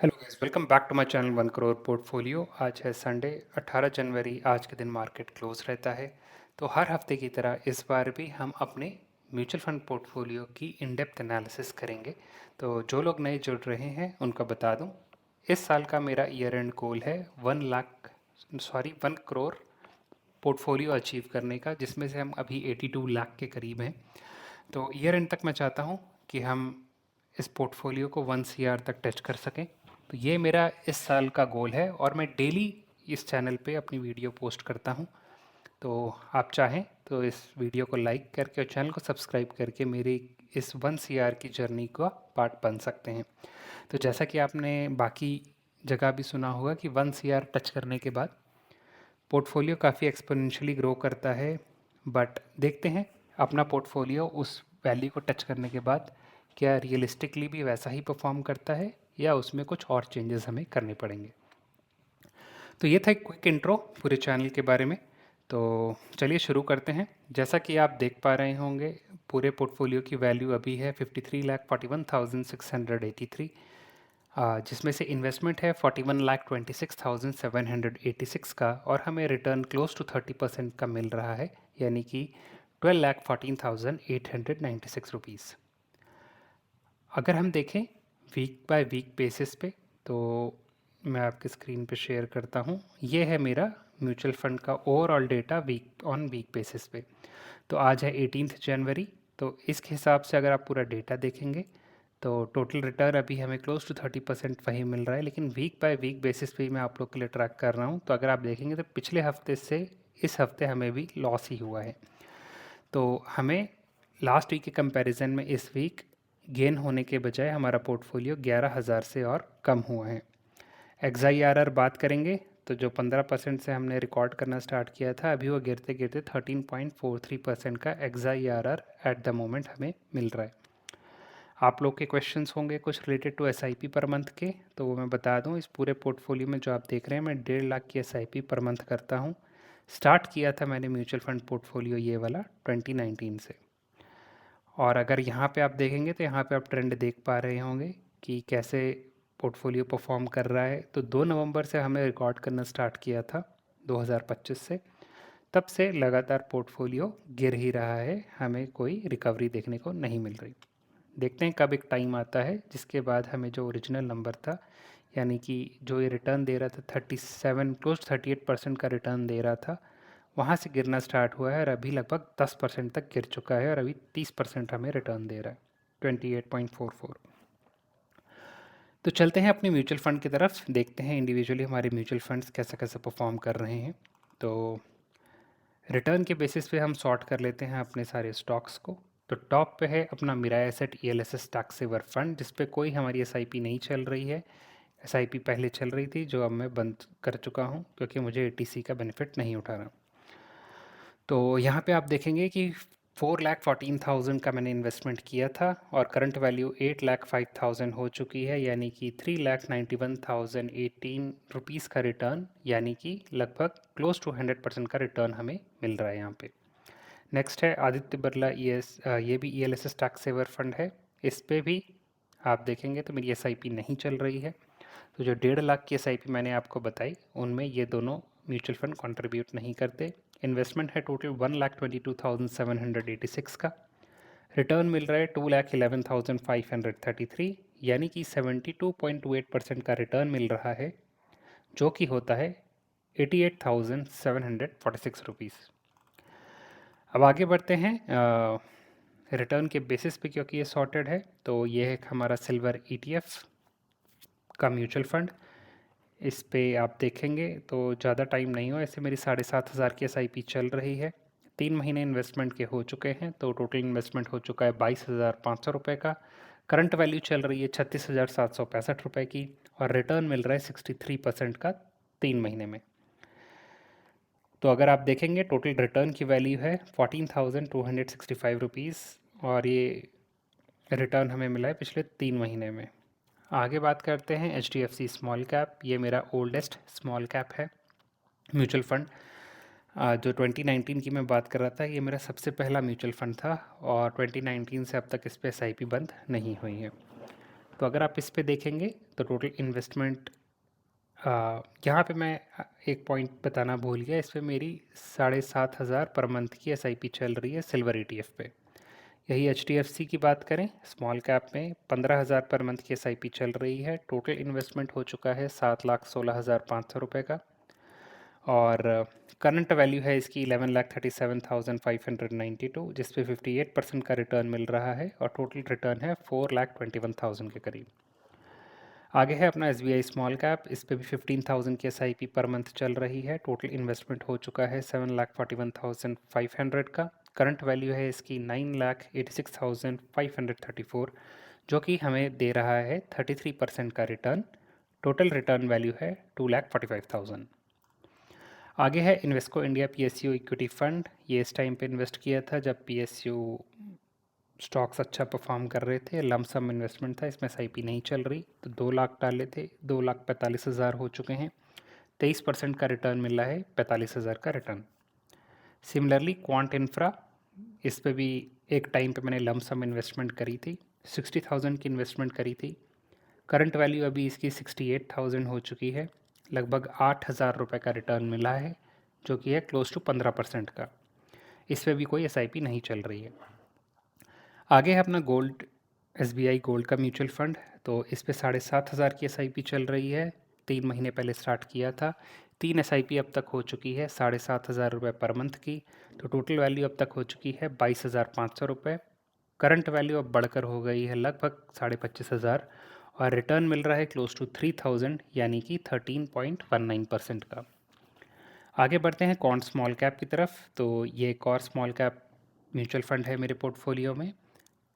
Hello guys, welcome back to my channel 1 crore portfolio. आज है Sunday 18 जनवरी। आज के दिन मार्केट क्लोज रहता है। तो हर हफ्ते की तरह इस बार भी हम अपने म्यूचुअल फंड पोर्टफोलियो की इन डेप्थ एनालिसिस करेंगे। तो जो लोग नए जुड़ रहे हैं उनका बता दूं, इस साल का मेरा ईयर एंड गोल है 1 करोड़ पोर्टफोलियो अचीव करने का, जिसमें से हम अभी 82 लाख के करीब हैं। तो ईयर एंड तक मैं चाहता हूँ कि हम इस पोर्टफोलियो को 1 CR तक टच कर सकें। तो ये मेरा इस साल का गोल है और मैं डेली इस चैनल पे अपनी वीडियो पोस्ट करता हूँ। तो आप चाहें तो इस वीडियो को लाइक करके और चैनल को सब्सक्राइब करके मेरी इस 1 CR की जर्नी का पार्ट बन सकते हैं। तो जैसा कि आपने बाकी जगह भी सुना होगा कि 1 CR टच करने के बाद पोर्टफोलियो काफ़ी एक्सपोनेंशियली ग्रो करता है। बट देखते हैं अपना पोर्टफोलियो उस वैल्यू को टच करने के बाद क्या रियलिस्टिकली भी वैसा ही परफॉर्म करता है या उसमें कुछ और चेंजेस हमें करने पड़ेंगे। तो ये था एक क्विक इंट्रो पूरे चैनल के बारे में। तो चलिए शुरू करते हैं। जैसा कि आप देख पा रहे होंगे, पूरे पोर्टफोलियो की वैल्यू अभी है 53,41,683, जिसमें से इन्वेस्टमेंट है 41,26,786 का, और हमें रिटर्न क्लोज टू 30% का मिल रहा है, यानी कि 12,14,896 रुपीज़। अगर हम देखें वीक बाय वीक बेसिस पे, तो मैं आपके स्क्रीन पे शेयर करता हूँ। ये है मेरा म्यूचुअल फंड का overall data week on week basis पे। तो आज है 18 जनवरी। तो इस हिसाब से अगर आप पूरा डेटा देखेंगे तो टोटल रिटर्न अभी हमें क्लोज टू 30% वही मिल रहा है, लेकिन वीक बाय वीक बेसिस पे ही मैं आप लोग के लिए ट्रैक कर रहा हूँ। तो अगर आप देखेंगे तो पिछले हफ्ते से इस हफ्ते हमें भी लॉस ही हुआ है। तो हमें लास्ट वीक के कंपैरिजन में इस वीक गेन होने के बजाय हमारा पोर्टफोलियो 11,000 से और कम हुआ है। XIRR बात करेंगे तो जो 15% से हमने रिकॉर्ड करना स्टार्ट किया था, अभी वो गिरते गिरते 13.43% का XIRR एट द मोमेंट हमें मिल रहा है। आप लोग के क्वेश्चंस होंगे कुछ related to SIP per month के, तो वो मैं बता दूं, इस पूरे पोर्टफोलियो में जो आप देख रहे हैं मैं 1.5 लाख की SIP पर मंथ करता हूं। स्टार्ट किया था मैंने म्यूचुअल फंड पोर्टफोलियो ये वाला 2019 से। और अगर यहाँ पे आप देखेंगे तो यहाँ पे आप ट्रेंड देख पा रहे होंगे कि कैसे पोर्टफोलियो परफॉर्म कर रहा है। तो 2 नवंबर से हमने रिकॉर्ड करना स्टार्ट किया था 2025 से, तब से लगातार पोर्टफोलियो गिर ही रहा है, हमें कोई रिकवरी देखने को नहीं मिल रही। देखते हैं कब एक टाइम आता है जिसके बाद हमें जो ओरिजिनल नंबर था, यानी कि जो ये रिटर्न दे रहा था 37 क्लोज 38% का रिटर्न दे रहा था, वहाँ से गिरना स्टार्ट हुआ है और अभी लगभग 10% तक गिर चुका है और अभी 30% हमें रिटर्न दे रहा है, 28.44। तो चलते हैं अपने म्यूचुअल फंड की तरफ, देखते हैं इंडिविजुअली हमारे म्यूचुअल फंड्स कैसा कैसा परफॉर्म कर रहे हैं। तो रिटर्न के बेसिस पे हम सॉर्ट कर लेते हैं अपने सारे स्टॉक्स को। तो टॉप पे है अपना Mirae asset ELSS tax saver fund, जिस पे कोई हमारी SIP नहीं चल रही है। SIP पहले चल रही थी जो अब मैं बंद कर चुका हूँ क्योंकि मुझे ATC का बेनिफिट नहीं उठा रहा। तो यहाँ पे आप देखेंगे कि 4,14,000 का मैंने इन्वेस्टमेंट किया था और करंट वैल्यू 8,05,000 हो चुकी है, यानी कि 3,91,018 रुपीज़ का रिटर्न, यानी कि लगभग क्लोज टू 100% का रिटर्न हमें मिल रहा है यहाँ पे। नेक्स्ट है आदित्य बिरला ये भी ELSS टैक्स सेवर फंड है। इस पे भी आप देखेंगे तो मेरी SIP नहीं चल रही है। तो जो 1.5 लाख की SIP मैंने आपको बताई, उनमें ये दोनों म्यूचुअल फंड कंट्रीब्यूट नहीं करते। इन्वेस्टमेंट है टोटल 1,22,786 का। रिटर्न मिल रहा है 2,11,533, यानी कि 72.28% का रिटर्न मिल रहा है, जो कि होता है 88,746 रुपीज़। अब आगे बढ़ते हैं रिटर्न के बेसिस पे, क्योंकि ये सॉर्टेड है। तो ये है हमारा सिल्वर ETF का म्यूचुअल फंड। इस पे आप देखेंगे तो ज़्यादा टाइम नहीं हुआ, ऐसे मेरी 7,500 की SIP चल रही है। 3 महीने इन्वेस्टमेंट के हो चुके हैं, तो टोटल इन्वेस्टमेंट हो चुका है 22,500 रुपये का। करंट वैल्यू चल रही है 36,765 रुपये की और रिटर्न मिल रहा है 63% का 3 महीने में। तो अगर आप देखेंगे टोटल रिटर्न की वैल्यू है 14,265 रुपीज़ और ये रिटर्न हमें मिला है पिछले 3 महीने में। आगे बात करते हैं HDFC स्मॉल कैप। ये मेरा ओल्डेस्ट स्मॉल कैप है म्यूचुअल फंड। जो 2019 की मैं बात कर रहा था, ये मेरा सबसे पहला म्यूचुअल फंड था और 2019 से अब तक इस पर SIP बंद नहीं हुई है। तो अगर आप इस पे देखेंगे तो टोटल इन्वेस्टमेंट, यहाँ पे मैं एक पॉइंट बताना भूल गया, इस पे मेरी 7,500 पर मंथ की एसआईपी चल रही है सिल्वर ईटीएफ पे। यही एचडीएफसी की बात करें स्मॉल कैप में 15,000 पर मंथ की एसआईपी चल रही है। टोटल इन्वेस्टमेंट हो चुका है 7,16,500 रुपये का, और करंट वैल्यू है इसकी 11,37,592, जिस पे 58% का रिटर्न मिल रहा है, और टोटल रिटर्न है 4,21,000 के करीब। आगे है अपना SBI स्मॉल कैप, इस पे भी 15,000 की SIP पर मंथ चल रही है। टोटल इन्वेस्टमेंट हो चुका है 7,41,500 का। करंट वैल्यू है इसकी 9,86,534, जो कि हमें दे रहा है 33% का रिटर्न। टोटल रिटर्न वैल्यू है 2,45,000। आगे है Invesco India PSU equity fund. ये इस टाइम पे इन्वेस्ट किया था जब PSU स्टॉक्स अच्छा परफॉर्म कर रहे थे। लमसम इन्वेस्टमेंट था, इसमें SIP नहीं चल रही, तो 2 लाख डाले थे, 2,45,000 हो चुके हैं। 23% का रिटर्न मिला है, 45,000 का रिटर्न। सिमिलरली क्वांट इंफ्रा, इस पे भी एक टाइम पे मैंने लमसम इन्वेस्टमेंट करी थी, 60,000 की इन्वेस्टमेंट करी थी। करंट वैल्यू अभी इसकी 68,000 हो चुकी है। लगभग 8,000 रुपये का रिटर्न मिला है, जो कि है क्लोज टू 15% का। इस पर भी कोई SIP नहीं चल रही है। आगे है अपना गोल्ड, SBI गोल्ड का म्यूचुअल फंड। तो इस पे 7,500 की SIP चल रही है। 3 महीने पहले स्टार्ट किया था। 3 SIP अब तक हो चुकी है 7,500 रुपये पर मंथ की। तो टोटल वैल्यू अब तक हो चुकी है 22,500 रुपये। करंट वैल्यू अब बढ़कर हो गई है लगभग 25,500, और रिटर्न मिल रहा है क्लोज टू 3,000, यानी कि 13.19% का। आगे बढ़ते हैं कॉन्ट स्मॉल कैप की तरफ। तो ये एक और स्मॉल कैप म्यूचुअल फंड है मेरे पोर्टफोलियो में।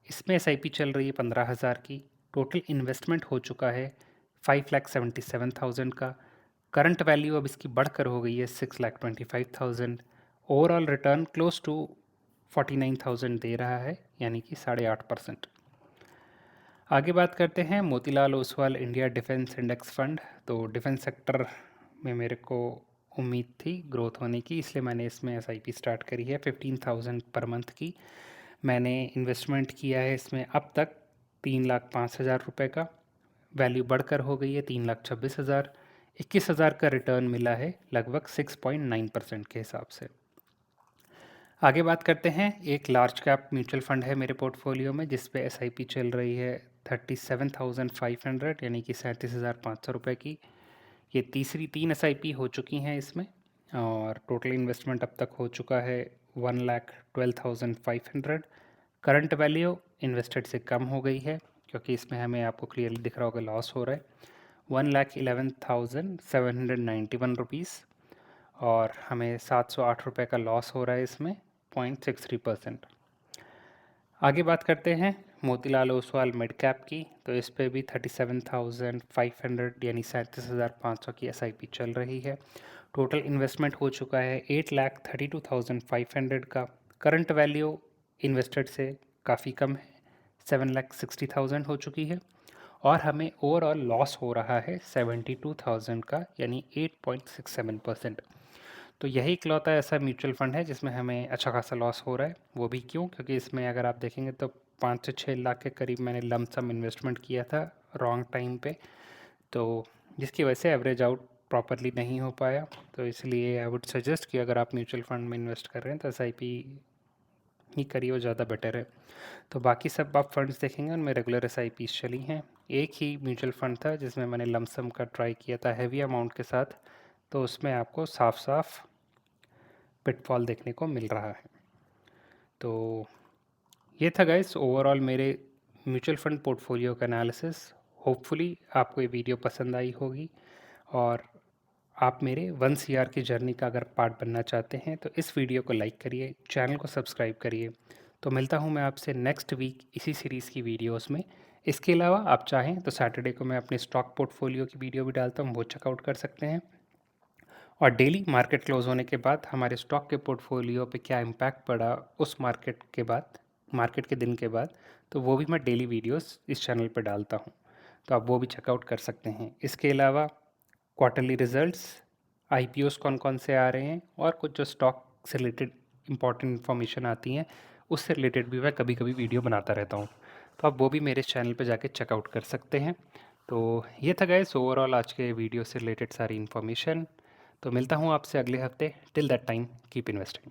इसमें SIP चल रही है 15,000 की। टोटल इन्वेस्टमेंट हो चुका है 5,77,000 का। करंट वैल्यू अब इसकी बढ़कर हो गई है 6,25,000। ओवरऑल रिटर्न क्लोज टू 49,000 दे रहा है, यानी कि 8.5%। आगे बात करते हैं Motilal Oswal India defence index fund. तो डिफेंस सेक्टर में मेरे को उम्मीद थी ग्रोथ होने की, इसलिए मैंने इसमें SIP स्टार्ट करी है 15,000 पर मंथ की। मैंने इन्वेस्टमेंट किया है इसमें अब तक 3,05,000 रुपये का। वैल्यू बढ़कर हो गई है 3,26,000। 21,000 का रिटर्न मिला है लगभग 6.9% के हिसाब से। आगे बात करते हैं, एक लार्ज कैप म्यूचुअल फंड है मेरे पोर्टफोलियो में, जिस पे SIP चल रही है 37,500, यानी कि 37,500 रुपये की। ये तीसरी 3 SIP हो चुकी हैं इसमें, और टोटल इन्वेस्टमेंट अब तक हो चुका है 1,12,500। करंट वैल्यू इन्वेस्टेड से कम हो गई है, क्योंकि इसमें हमें आपको क्लियरली दिख रहा होगा लॉस हो रहा है 1,11,791 रुपीज़, और हमें 708 रुपये का लॉस हो रहा है इसमें 0.63%। आगे बात करते हैं मोतीलाल ओसवाल मिड कैप की। तो इस पे भी 37,500, यानी 37,500 की SIP चल रही है। टोटल इन्वेस्टमेंट हो चुका है 8,32,500 का। करंट वैल्यू इन्वेस्टेड से काफ़ी कम है, 7,60,000 हो चुकी है, और हमें ओवरऑल लॉस हो रहा है 72,000 का, यानी 8.67%। तो यही इकलौता ऐसा म्यूचुअल फंड है जिसमें हमें अच्छा खासा लॉस हो रहा है। वो भी क्यों? क्योंकि इसमें अगर आप देखेंगे तो 5 से 6 लाख के करीब मैंने लमसम इन्वेस्टमेंट किया था रॉन्ग टाइम पे, तो जिसकी वजह से एवरेज आउट प्रॉपरली नहीं हो पाया। तो इसलिए आई वुड सजेस्ट कि अगर आप म्यूचुअल फंड में इन्वेस्ट कर रहे हैं तो SIP ही करिए, वो ज़्यादा बेटर है। तो बाकी सब आप फंड्स देखेंगे उनमें रेगुलर SIPs चली हैं। एक ही म्यूचुअल फंड था जिसमें मैंने लमसम का ट्राई किया था हैवी अमाउंट के साथ, तो उसमें आपको साफ साफ पिटफॉल देखने को मिल रहा है। तो ये था गाइस ओवरऑल मेरे म्यूचुअल फंड पोर्टफोलियो का एनालिसिस। होपफुली आपको ये वीडियो पसंद आई होगी, और आप मेरे 1 CR की जर्नी का अगर पार्ट बनना चाहते हैं तो इस वीडियो को लाइक करिए, चैनल को सब्सक्राइब करिए। तो मिलता हूँ मैं आपसे नेक्स्ट वीक इसी सीरीज़ की वीडियोस में। इसके अलावा आप चाहें तो सैटरडे को मैं अपने स्टॉक पोर्टफोलियो की वीडियो भी डालता हूँ, वो चेकआउट कर सकते हैं। और डेली मार्केट क्लोज होने के बाद हमारे स्टॉक के पोर्टफोलियो पे क्या इम्पैक्ट पड़ा उस मार्केट के दिन के बाद, तो वो भी मैं डेली वीडियोस इस चैनल पे डालता हूँ, तो आप वो भी चेकआउट कर सकते हैं। इसके अलावा क्वार्टरली रिजल्ट्स, IPOs कौन कौन से आ रहे हैं, और कुछ जो स्टॉक से रिलेटेड इंपॉर्टेंट इन्फॉर्मेशन आती हैं उससे रिलेटेड भी मैं कभी कभी वीडियो बनाता रहता हूँ। तो आप वो भी मेरे चैनल पे जाके चेकआउट कर सकते हैं। तो ये था गाइस ओवरऑल आज के वीडियो से रिलेटेड सारी इन्फॉर्मेशन। तो मिलता हूँ आपसे अगले हफ्ते। Till that time keep investing.